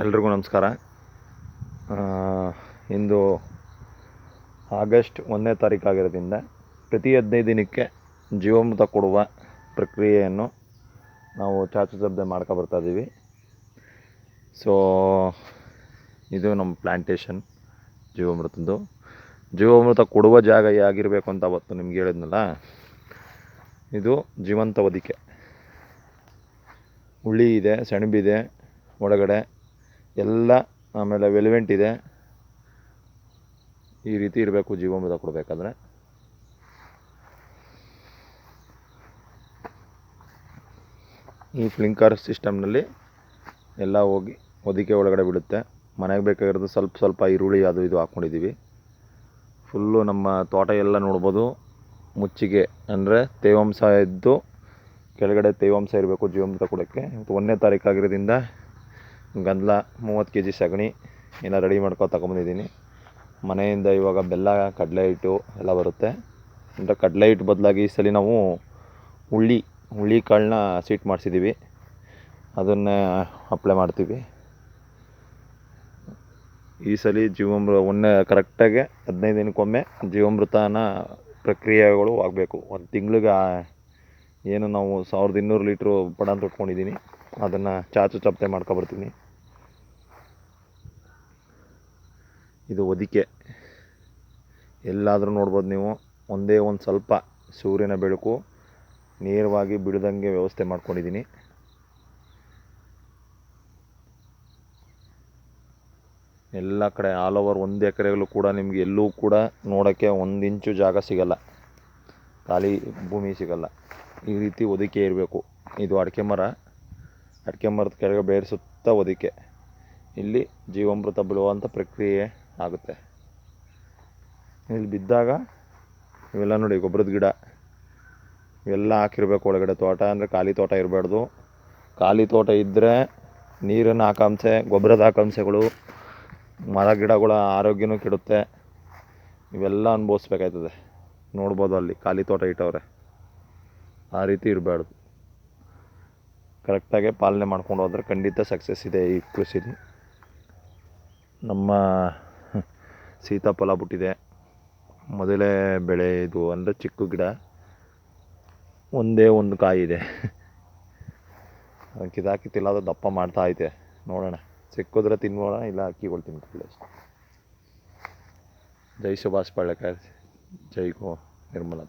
ಎಲ್ರಿಗೂ ನಮಸ್ಕಾರ. ಇಂದು ಆಗಸ್ಟ್ 1ನೇ ತಾರೀಕು ಆಗಿರೋದ್ರಿಂದ ಪ್ರತಿ 15 ದಿನಕ್ಕೆ ಜೀವಾಮೃತ ಕೊಡುವ ಪ್ರಕ್ರಿಯೆಯನ್ನು ನಾವು ಚಾಚು ಮಾಡ್ಕೊ ಬರ್ತಾಯಿದ್ದೀವಿ. ಸೊ ಇದು ನಮ್ಮ ಪ್ಲ್ಯಾಂಟೇಷನ್ ಜೀವಾಮೃತ ಕೊಡುವ ಜಾಗ ಹೇಗಿರಬೇಕು ಅಂತ ಅವತ್ತು ನಿಮ್ಗೆ ಹೇಳಿದ್ನಲ್ಲ, ಇದು ಜೀವಂತ ಹೊದಿಕೆ. ಹುಳಿ ಇದೆ, ಸೆಣಬಿದೆ ಒಳಗಡೆ ಎಲ್ಲ, ಆಮೇಲೆ ವೆಲ್ವೆಂಟ್ ಇದೆ. ಈ ರೀತಿ ಇರಬೇಕು ಜೀವಾಮೃತ ಕೊಡಬೇಕಾದ್ರೆ. ಈ ಫ್ಲಿಂಕರ್ ಸಿಸ್ಟಮ್ನಲ್ಲಿ ಎಲ್ಲ ಹೋಗಿ ಹೊದಿಕೆ ಒಳಗಡೆ ಬಿಡುತ್ತೆ. ಮನೆಗೆ ಬೇಕಾಗಿರೋದು ಸ್ವಲ್ಪ ಈರುಳ್ಳಿ ಅದು ಇದು ಹಾಕ್ಕೊಂಡಿದ್ದೀವಿ. ಫುಲ್ಲು ನಮ್ಮ ತೋಟ ಎಲ್ಲ ನೋಡ್ಬೋದು. ಮುಚ್ಚಿಗೆ ಅಂದರೆ ತೇವಾಂಶ ಇದ್ದು ಕೆಳಗಡೆ ತೇವಾಂಶ ಇರಬೇಕು ಜೀವಾಮೃತ ಕೊಡೋಕ್ಕೆ. 1ನೇ ತಾರೀಕು ಆಗಿರೋದ್ರಿಂದ ಗಂಧಲ 30 kg ಸಗಣಿ ಎಲ್ಲ ರೆಡಿ ತಗೊಂಬಂದಿದ್ದೀನಿ. ಮನೆಯಿಂದ ಇವಾಗ ಬೆಲ್ಲ, ಕಡಲೆ ಹಿಟ್ಟು ಎಲ್ಲ ಬರುತ್ತೆ. ಅಂದರೆ ಕಡಲೆ ಹಿಟ್ಟು ಬದಲಾಗಿ ಈ ಸಲ ನಾವು ಹುಳಿ ಕಾಳನ್ನ ಸ್ವೀಟ್ ಮಾಡಿಸಿದ್ದೀವಿ, ಅದನ್ನೇ ಅಪ್ಲೈ ಮಾಡ್ತೀವಿ. ಈ ಸಲ ಕರೆಕ್ಟಾಗಿ 15 ದಿನಕ್ಕೊಮ್ಮೆ ಜೀವಾಮೃತನ ಪ್ರಕ್ರಿಯೆಗಳು ಆಗಬೇಕು. ಒಂದು ತಿಂಗಳಿಗೆ ಏನು ನಾವು 1200 ಲೀಟ್ರು ಬಡ ತೊಟ್ಕೊಂಡಿದ್ದೀನಿ, ಅದನ್ನು ಚಾಚು ಮಾಡ್ಕೊಬರ್ತೀನಿ. ಇದು ಹೊದಿಕೆ ಎಲ್ಲಾದರೂ ನೋಡ್ಬೋದು ನೀವು. ಒಂದೇ ಒಂದು ಸ್ವಲ್ಪ ಸೂರ್ಯನ ಬೆಳಕು ನೇರವಾಗಿ ಬಿಡದಂಗೆ ವ್ಯವಸ್ಥೆ ಮಾಡ್ಕೊಂಡಿದ್ದೀನಿ. ಎಲ್ಲ ಕಡೆ ಆಲ್ ಓವರ್ 1 ಎಕರೆಗಳು ಕೂಡ ನಿಮಗೆ ಎಲ್ಲೂ ಕೂಡ ನೋಡೋಕ್ಕೆ 1 ಇಂಚು ಜಾಗ ಸಿಗಲ್ಲ, ಖಾಲಿ ಭೂಮಿ ಸಿಗಲ್ಲ. ಈ ರೀತಿ ಹೊದಿಕೆ ಇರಬೇಕು. ಇದು ಅಡಿಕೆ ಮರದ ಕೆಳಗೆ ಬೇರೆ ಸುತ್ತ ಹೊದಿಕೆ. ಇಲ್ಲಿ ಜೀವಾಮೃತ ಬೀಳುವಂಥ ಪ್ರಕ್ರಿಯೆ ಆಗುತ್ತೆ. ಇಲ್ಲಿ ಬಿದ್ದಾಗ ಇವೆಲ್ಲ ನೋಡಿ, ಗೊಬ್ಬರದ ಗಿಡ ಇವೆಲ್ಲ ಹಾಕಿರಬೇಕು ಒಳಗಡೆ. ತೋಟ ಅಂದರೆ ಖಾಲಿ ತೋಟ ಇರಬಾರ್ದು. ಖಾಲಿ ತೋಟ ಇದ್ದರೆ ನೀರಿನ ಆಕಾಂಕ್ಷ, ಗೊಬ್ಬರದ ಆಕಾಂಕ್ಷೆಗಳು, ಮರ ಗಿಡಗಳ ಆರೋಗ್ಯನೂ ಕೆಡುತ್ತೆ. ಇವೆಲ್ಲ ಅನುಭವಿಸ್ಬೇಕಾಯ್ತದೆ. ನೋಡ್ಬೋದು ಅಲ್ಲಿ ಖಾಲಿ ತೋಟ ಇಟ್ಟವ್ರೆ. ಆ ರೀತಿ ಇರಬಾರ್ದು. ಕರೆಕ್ಟಾಗಿ ಪಾಲನೆ ಮಾಡ್ಕೊಂಡು ಹೋದರೆ ಖಂಡಿತ ಸಕ್ಸಸ್ ಇದೆ ಈ ಕೃಷಿಲಿ. ನಮ್ಮ ಸೀತಾಫಲ ಬಿಟ್ಟಿದೆ, ಮೊದಲೇ ಬೆಳೆ ಇದು. ಅಂದರೆ ಚಿಕ್ಕ ಗಿಡ, ಒಂದೇ ಒಂದು ಕಾಯಿ ಇದೆ. ಅದಕ್ಕೆ ಇದಾಕಿ ತಿನ್ನೋದು ದಪ್ಪ ಮಾಡ್ತಾ ಐತೆ. ನೋಡೋಣ, ಸಿಕ್ಕಿದ್ರೆ ತಿನ್ನೋಣ, ಇಲ್ಲ ಅಕ್ಕಿಗಳು ತಿನ್ಕೊಳ್ಳಿ ಅಷ್ಟೇ. ಜೈ ಸುಭಾಷ್ ಪಾಳೇಕರ್, ಜೈ ಗೋ ನಿರ್ಮಲ.